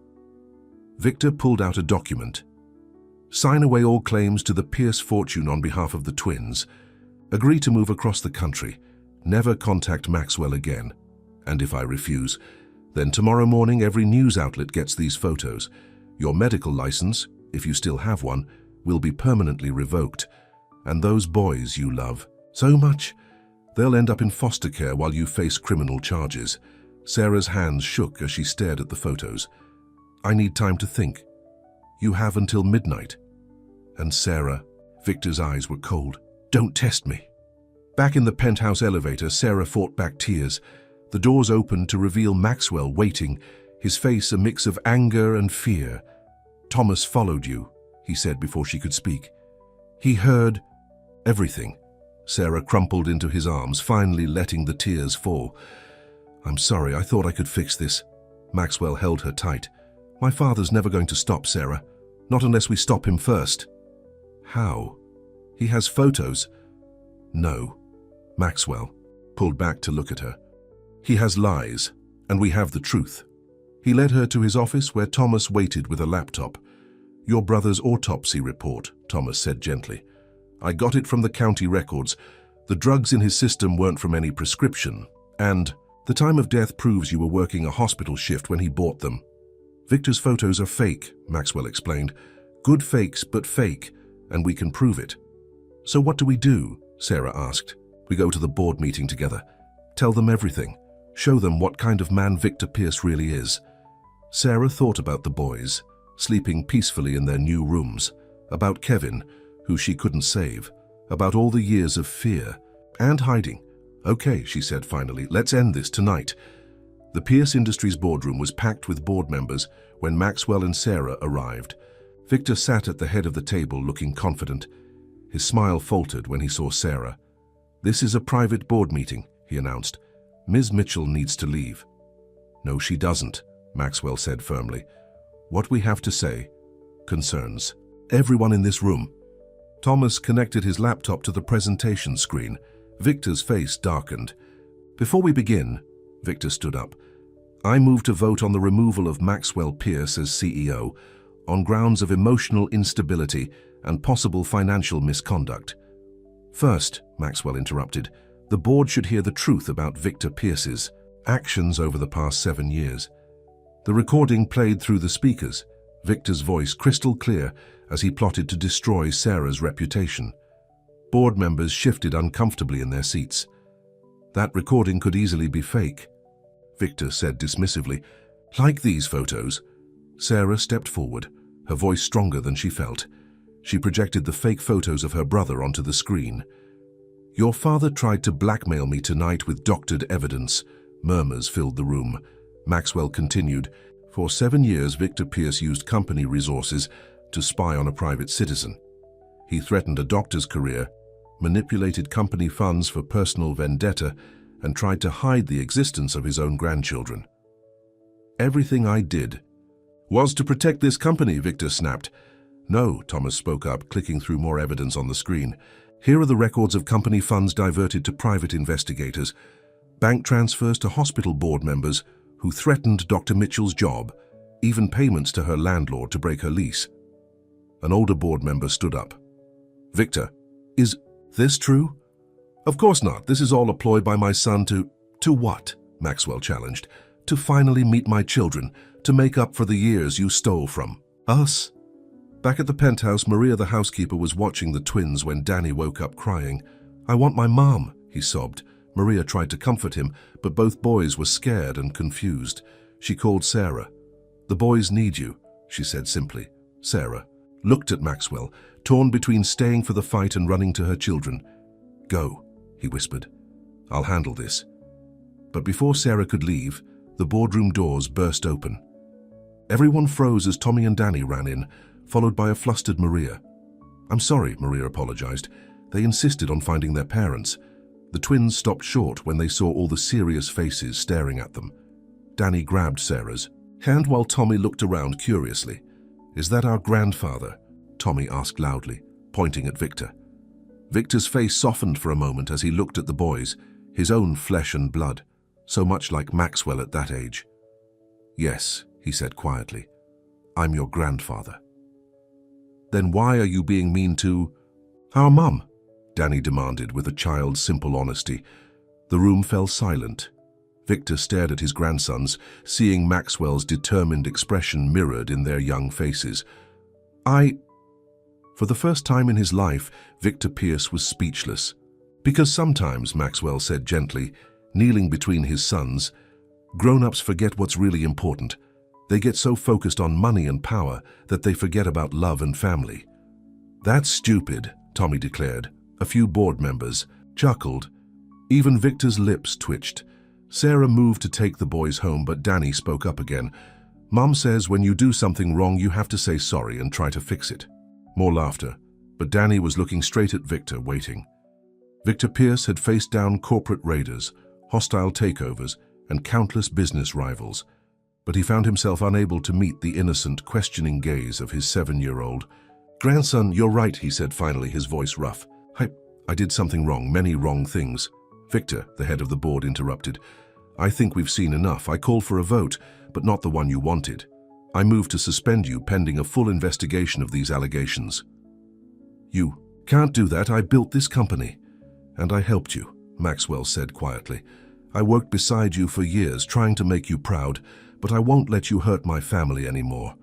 Victor pulled out a document. "Sign away all claims to the Pierce fortune on behalf of the twins. Agree to move across the country. Never contact Maxwell again. And if I refuse, then tomorrow morning every news outlet gets these photos. Your medical license, if you still have one, will be permanently revoked. And those boys you love so much, they'll end up in foster care while you face criminal charges." Sarah's hands shook as she stared at the photos. "I need time to think. You have until midnight." "And Sarah..." Victor's eyes were cold. "Don't test me." Back in the penthouse elevator, Sarah fought back tears. The doors opened to reveal Maxwell waiting, his face a mix of anger and fear. "Thomas followed you," he said before she could speak. "He heard everything." Sarah crumpled into his arms, finally letting the tears fall. "I'm sorry, I thought I could fix this." Maxwell held her tight. "My father's never going to stop, Sarah. Not unless we stop him first." "How? He has photos." "No." Maxwell pulled back to look at her. "He has lies, and we have the truth." He led her to his office where Thomas waited with a laptop. "Your brother's autopsy report," Thomas said gently. "I got it from the county records. The drugs in his system weren't from any prescription, and the time of death proves you were working a hospital shift when he bought them." "Victor's photos are fake," Maxwell explained. "Good fakes, but fake, and we can prove it." "So what do we do?" Sarah asked. "We go to the board meeting together. Tell them everything. Show them what kind of man Victor Pierce really is." Sarah thought about the boys, sleeping peacefully in their new rooms, about Kevin, who she couldn't save, about all the years of fear and hiding. "Okay," she said finally, "let's end this tonight." The Pierce Industries boardroom was packed with board members when Maxwell and Sarah arrived. Victor sat at the head of the table looking confident. His smile faltered when he saw Sarah. "This is a private board meeting," he announced. "Ms. Mitchell needs to leave." "No, she doesn't," Maxwell said firmly. "What we have to say concerns everyone in this room." Thomas connected his laptop to the presentation screen. Victor's face darkened. "Before we begin," Victor stood up, "I move to vote on the removal of Maxwell Pierce as CEO on grounds of emotional instability and possible financial misconduct." "First," Maxwell interrupted, "the board should hear the truth about Victor Pierce's actions over the past 7 years." The recording played through the speakers, Victor's voice crystal clear as he plotted to destroy Sarah's reputation. Board members shifted uncomfortably in their seats. That recording could easily be fake. Victor said dismissively. Like these photos. Sarah stepped forward, her voice stronger than she felt. She projected the fake photos of her brother onto the screen. Your father tried to blackmail me tonight with doctored evidence. Murmurs filled the room. Maxwell continued. For 7 years, Victor Pierce used company resources to spy on a private citizen. He threatened a doctor's career, manipulated company funds for personal vendetta, and tried to hide the existence of his own grandchildren. Everything I did was to protect this company, Victor snapped. No, Thomas spoke up, clicking through more evidence on the screen. Here are the records of company funds diverted to private investigators, bank transfers to hospital board members who threatened Dr. Mitchell's job, even payments to her landlord to break her lease. An older board member stood up. Victor, is this true? Of course not. This is all a ploy by my son to what? Maxwell challenged. To finally meet my children, to make up for the years you stole from us. Back at the penthouse, Maria the housekeeper was watching the twins when Danny woke up crying. I want my mom, he sobbed. Maria tried to comfort him, but both boys were scared and confused. She called Sarah. The boys need you, she said simply. Sarah looked at Maxwell, torn between staying for the fight and running to her children. Go, he whispered. I'll handle this. But before Sarah could leave, the boardroom doors burst open. Everyone froze as Tommy and Danny ran in, followed by a flustered Maria. I'm sorry, Maria apologized. They insisted on finding their parents. The twins stopped short when they saw all the serious faces staring at them. Danny grabbed Sarah's hand while Tommy looked around curiously. Is that our grandfather? Tommy asked loudly, pointing at Victor. Victor's face softened for a moment as he looked at the boys, his own flesh and blood, so much like Maxwell at that age. Yes, he said quietly. I'm your grandfather. Then why are you being mean to our mum? Danny demanded with a child's simple honesty. The room fell silent. Victor stared at his grandsons, seeing Maxwell's determined expression mirrored in their young faces. For the first time in his life, Victor Pierce was speechless. Because sometimes, Maxwell said gently, kneeling between his sons, grown-ups forget what's really important. They get so focused on money and power that they forget about love and family. That's stupid, Tommy declared. A few board members chuckled. Even Victor's lips twitched. Sarah moved to take the boys home, but Danny spoke up again. Mom says when you do something wrong, you have to say sorry and try to fix it. More laughter, but Danny was looking straight at Victor, waiting. Victor Pierce had faced down corporate raiders, hostile takeovers, and countless business rivals, but he found himself unable to meet the innocent, questioning gaze of his 7-year-old. Grandson, you're right, he said finally, his voice rough. I did something wrong, many wrong things. Victor, the head of the board, interrupted. I think we've seen enough. I called for a vote, but not the one you wanted. I moved to suspend you pending a full investigation of these allegations. You can't do that. I built this company. And I helped you, Maxwell said quietly. I worked beside you for years, trying to make you proud, but I won't let you hurt my family anymore.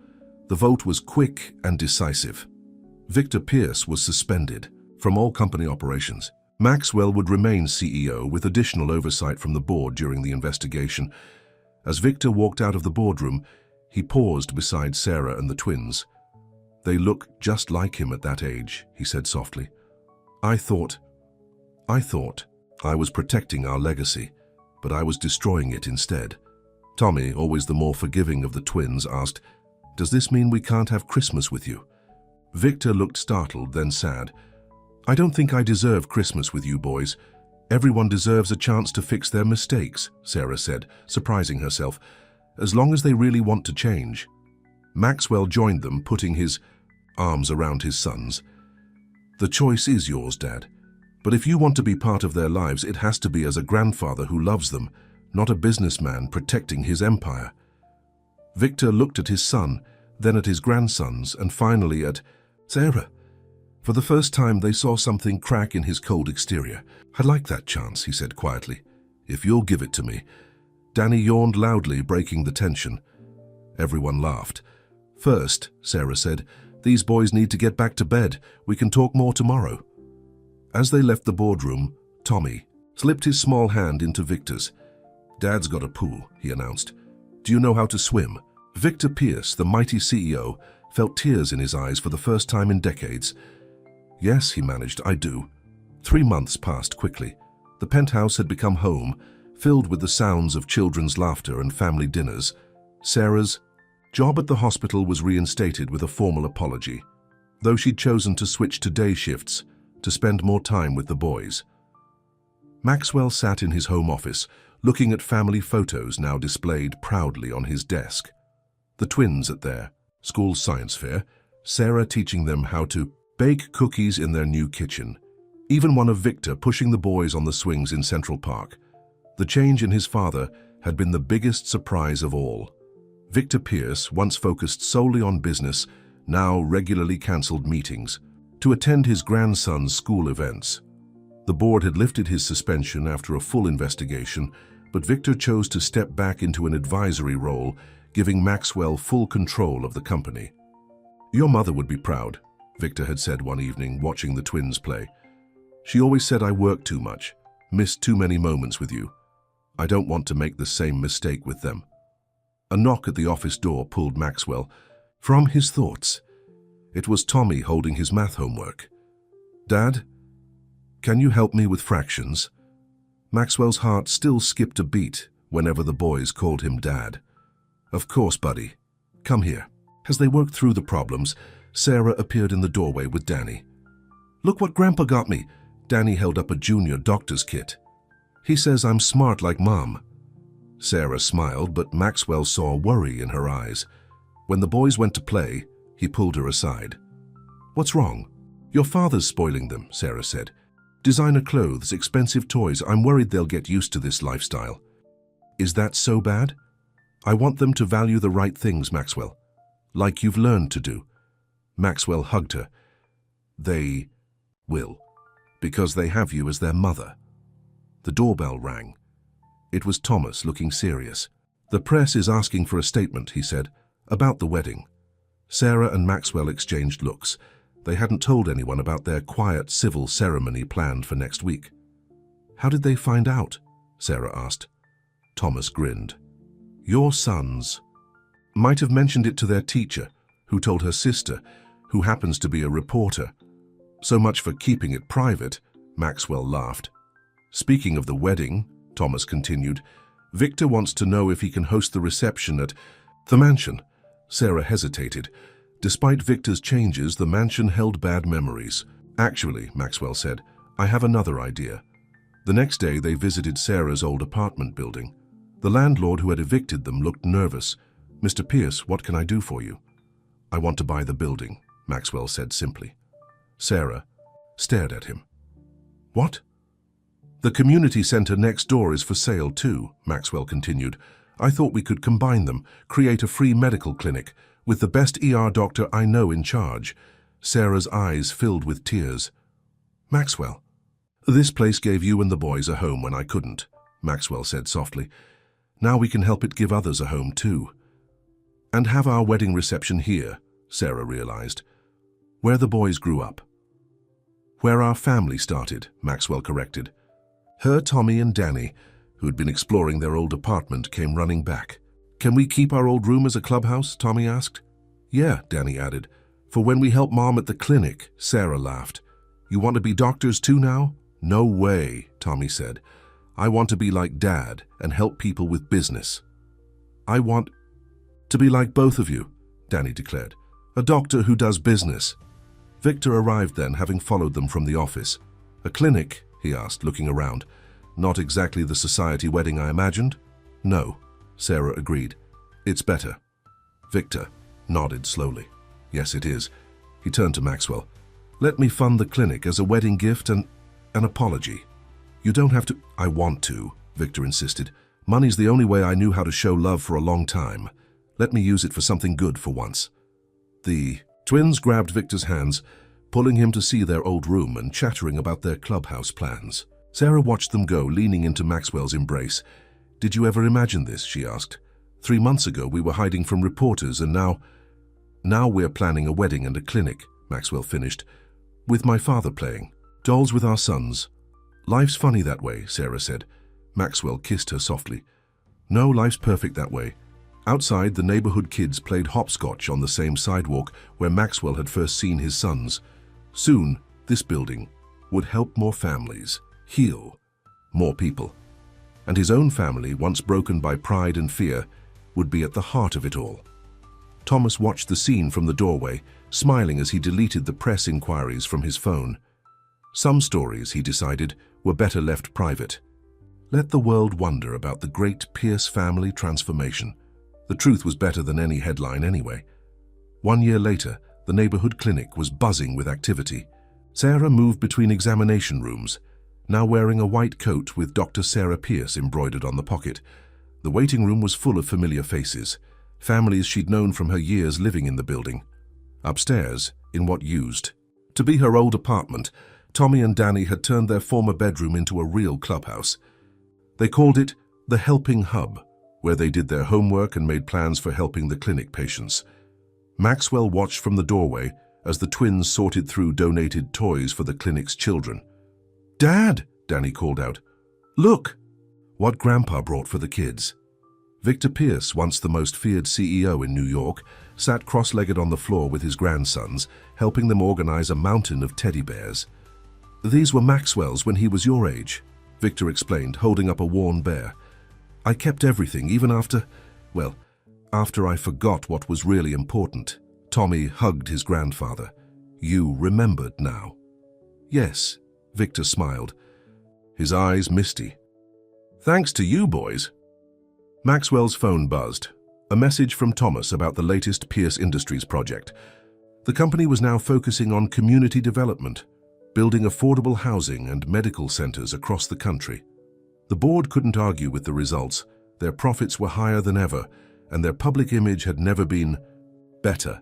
The vote was quick and decisive. Victor Pierce was suspended from all company operations. Maxwell would remain CEO with additional oversight from the board during the investigation. As Victor walked out of the boardroom, he paused beside Sarah and the twins. They look just like him at that age, he said softly. I thought I was protecting our legacy, but I was destroying it instead. Tommy, always the more forgiving of the twins, asked, Does this mean we can't have Christmas with you? Victor looked startled, then sad. I don't think I deserve Christmas with you boys. Everyone deserves a chance to fix their mistakes, Sarah said, surprising herself, as long as they really want to change. Maxwell joined them, putting his arms around his sons. The choice is yours, Dad. But if you want to be part of their lives, it has to be as a grandfather who loves them, not a businessman protecting his empire. Victor looked at his son, then at his grandsons, and finally at Sarah. For the first time, they saw something crack in his cold exterior. I'd like that chance, he said quietly, if you'll give it to me. Danny yawned loudly, breaking the tension. Everyone laughed. First, Sarah said, these boys need to get back to bed. We can talk more tomorrow. As they left the boardroom, Tommy slipped his small hand into Victor's. "Dad's got a pool," he announced. "Do you know how to swim?" Victor Pierce, the mighty CEO, felt tears in his eyes for the first time in decades. "Yes," he managed, "I do." 3 months passed quickly. The penthouse had become home, filled with the sounds of children's laughter and family dinners. Sarah's job at the hospital was reinstated with a formal apology, though she'd chosen to switch to day shifts to spend more time with the boys. Maxwell sat in his home office, looking at family photos now displayed proudly on his desk. The twins at their school science fair, Sarah teaching them how to bake cookies in their new kitchen, even one of Victor pushing the boys on the swings in Central Park. The change in his father had been the biggest surprise of all. Victor Pierce, once focused solely on business, now regularly cancelled meetings to attend his grandson's school events. The board had lifted his suspension after a full investigation, but Victor chose to step back into an advisory role, giving Maxwell full control of the company. "Your mother would be proud," Victor had said one evening, watching the twins play. "She always said I worked too much, missed too many moments with you. I don't want to make the same mistake with them." A knock at the office door pulled Maxwell from his thoughts. It was Tommy holding his math homework. "Dad, can you help me with fractions?" Maxwell's heart still skipped a beat whenever the boys called him Dad. "Of course, buddy. Come here." As they worked through the problems, Sarah appeared in the doorway with Danny. "Look what Grandpa got me." Danny held up a junior doctor's kit. "He says I'm smart like Mom." Sarah smiled, but Maxwell saw worry in her eyes. When the boys went to play, he pulled her aside. "What's wrong?" "Your father's spoiling them," Sarah said. "Designer clothes, expensive toys. I'm worried they'll get used to this lifestyle." "Is that so bad?" "I want them to value the right things, Maxwell. Like you've learned to do." Maxwell hugged her. "They will, because they have you as their mother." The doorbell rang. It was Thomas, looking serious. "The press is asking for a statement," he said, "about the wedding." Sarah and Maxwell exchanged looks. They hadn't told anyone about their quiet civil ceremony planned for next week. "How did they find out?" Sarah asked. Thomas grinned. "Your sons might have mentioned it to their teacher, who told her sister, who happens to be a reporter. So much for keeping it private," Maxwell laughed. "Speaking of the wedding," Thomas continued, "Victor wants to know if he can host the reception at the mansion." Sarah hesitated. Despite Victor's changes, the mansion held bad memories. "Actually," Maxwell said, "I have another idea." The next day they visited Sarah's old apartment building. The landlord who had evicted them looked nervous. "Mr. Pierce, what can I do for you?" "I want to buy the building," Maxwell said simply. Sarah stared at him. "What?" "The community center next door is for sale too," Maxwell continued. "I thought we could combine them, create a free medical clinic, with the best ER doctor I know in charge." Sarah's eyes filled with tears. "Maxwell, this place gave you and the boys a home when I couldn't," Maxwell said softly. "Now we can help it give others a home too. And have our wedding reception here," Sarah realized. "Where the boys grew up." "Where our family started," Maxwell corrected. Her, Tommy and Danny, who had been exploring their old apartment, came running back. "Can we keep our old room as a clubhouse?" Tommy asked. "Yeah," Danny added. "For when we help Mom at the clinic," Sarah laughed. "You want to be doctors too now?" "No way," Tommy said. "I want to be like Dad and help people with business." "I want to be like both of you," Danny declared. "A doctor who does business." Victor arrived then, having followed them from the office. "A clinic?" he asked, looking around. "Not exactly the society wedding I imagined?" "No," Sarah agreed. "It's better." Victor nodded slowly. "Yes, it is." He turned to Maxwell. "Let me fund the clinic as a wedding gift and an apology." "You don't have to." "I want to," Victor insisted. "Money's the only way I knew how to show love for a long time. Let me use it for something good for once." The twins grabbed Victor's hands, pulling him to see their old room and chattering about their clubhouse plans. Sarah watched them go, leaning into Maxwell's embrace. "Did you ever imagine this?" she asked. 3 months ago we were hiding from reporters, and now we're planning a wedding and a clinic," Maxwell finished, "with my father playing dolls with our sons." "Life's funny that way," Sarah said. Maxwell kissed her softly. No, life's perfect that way. Outside, the neighborhood kids played hopscotch on the same sidewalk where Maxwell had first seen his sons. Soon, this building would help more families, heal more people. And his own family, once broken by pride and fear, would be at the heart of it all. Thomas watched the scene from the doorway, smiling as he deleted the press inquiries from his phone. Some stories, he decided, were better left private. Let the world wonder about the great Pierce family transformation. The truth was better than any headline anyway. 1 year later, the neighborhood clinic was buzzing with activity. Sarah moved between examination rooms, now wearing a white coat with Dr. Sarah Pierce embroidered on the pocket. The waiting room was full of familiar faces, families she'd known from her years living in the building. Upstairs, in what used to be her old apartment, Tommy and Danny had turned their former bedroom into a real clubhouse. They called it the Helping Hub, where they did their homework and made plans for helping the clinic patients. Maxwell watched from the doorway as the twins sorted through donated toys for the clinic's children. "Dad," Danny called out, "look!" What Grandpa brought for the kids. Victor Pierce, once the most feared CEO in New York, sat cross-legged on the floor with his grandsons, helping them organize a mountain of teddy bears. "These were Maxwell's when he was your age," Victor explained, holding up a worn bear. "I kept everything, even after I forgot what was really important." Tommy hugged his grandfather. "You remembered now." "Yes," Victor smiled, his eyes misty. "Thanks to you, boys." Maxwell's phone buzzed. A message from Thomas about the latest Pierce Industries project. The company was now focusing on community development, building affordable housing and medical centers across the country. The board couldn't argue with the results. Their profits were higher than ever, and their public image had never been better.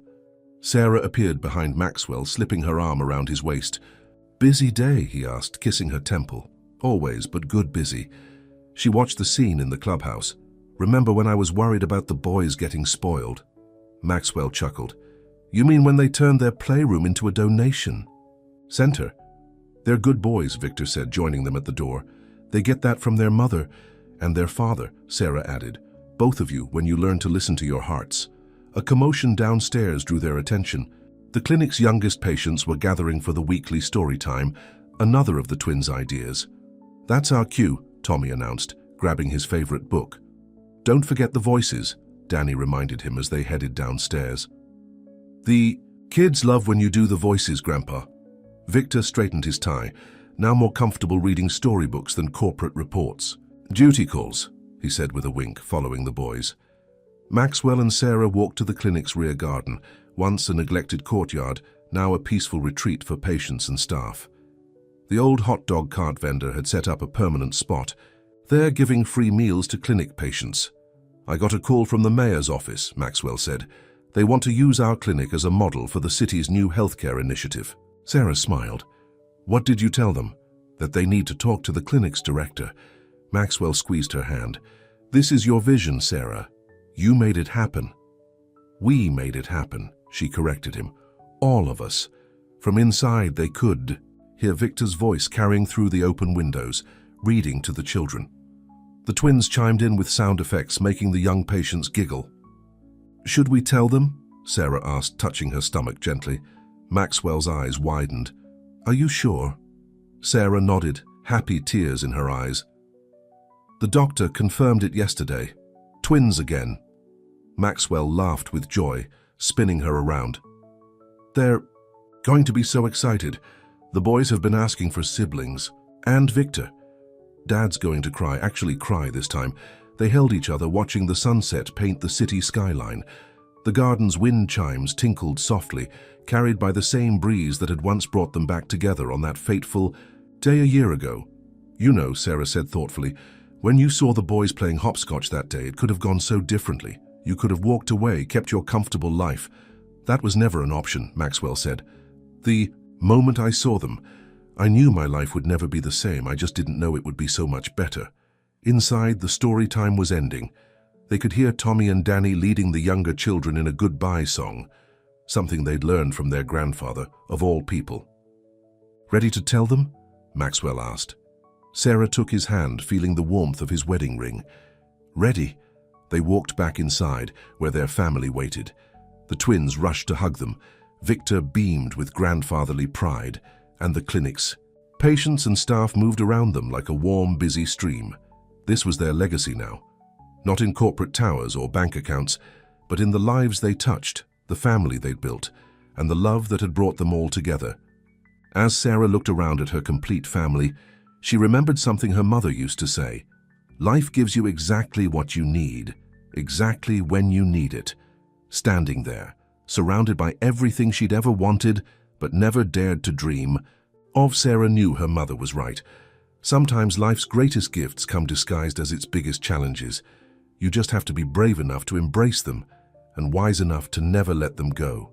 Sarah appeared behind Maxwell, slipping her arm around his waist. "Busy day?" he asked, kissing her temple. "Always, but good busy." She watched the scene in the clubhouse. "Remember when I was worried about the boys getting spoiled?" Maxwell chuckled. "You mean when they turned their playroom into a donation center?" "They're good boys," Victor said, joining them at the door. "They get that from their mother and their father," Sarah added. "Both of you, when you learn to listen to your hearts." A commotion downstairs drew their attention. The clinic's youngest patients were gathering for the weekly story time, another of the twins' ideas. "That's our cue," Tommy announced, grabbing his favorite book. "Don't forget the voices," Danny reminded him as they headed downstairs. "The kids love when you do the voices, Grandpa." Victor straightened his tie, now more comfortable reading storybooks than corporate reports. "Duty calls," he said with a wink, following the boys. Maxwell and Sarah walked to the clinic's rear garden, once a neglected courtyard, now a peaceful retreat for patients and staff. The old hot dog cart vendor had set up a permanent spot, there giving free meals to clinic patients. "I got a call from the mayor's office," Maxwell said. "They want to use our clinic as a model for the city's new healthcare initiative." Sarah smiled. "What did you tell them?" "That they need to talk to the clinic's director." Maxwell squeezed her hand. "This is your vision, Sarah. You made it happen." "We made it happen," she corrected him. "All of us." From inside they could hear Victor's voice carrying through the open windows, reading to the children. The twins chimed in with sound effects, making the young patients giggle. "Should we tell them?" Sarah asked, touching her stomach gently. Maxwell's eyes widened. "Are you sure?" Sarah nodded, happy tears in her eyes. "The doctor confirmed it yesterday. Twins again." Maxwell laughed with joy, spinning her around. "They're going to be so excited. The boys have been asking for siblings. And Victor. Dad's going to cry, actually cry this time." They held each other, watching the sunset paint the city skyline. The garden's wind chimes tinkled softly, carried by the same breeze that had once brought them back together on that fateful day a year ago. "You know," Sarah said thoughtfully, "when you saw the boys playing hopscotch that day, it could have gone so differently. You could have walked away, kept your comfortable life." "That was never an option," Maxwell said. "The moment I saw them, I knew my life would never be the same. I just didn't know it would be so much better." Inside, the story time was ending. They could hear Tommy and Danny leading the younger children in a goodbye song, something they'd learned from their grandfather, of all people. "Ready to tell them?" Maxwell asked. Sarah took his hand, feeling the warmth of his wedding ring. Ready? They walked back inside, where their family waited. The twins rushed to hug them. Victor beamed with grandfatherly pride, and the clinics. Patients and staff moved around them like a warm, busy stream. This was their legacy now. Not in corporate towers or bank accounts, but in the lives they touched, the family they'd built, and the love that had brought them all together. As Sarah looked around at her complete family, she remembered something her mother used to say. Life gives you exactly what you need, exactly when you need it. Standing there, surrounded by everything she'd ever wanted but never dared to dream of, Sarah knew her mother was right. Sometimes life's greatest gifts come disguised as its biggest challenges. You just have to be brave enough to embrace them and wise enough to never let them go.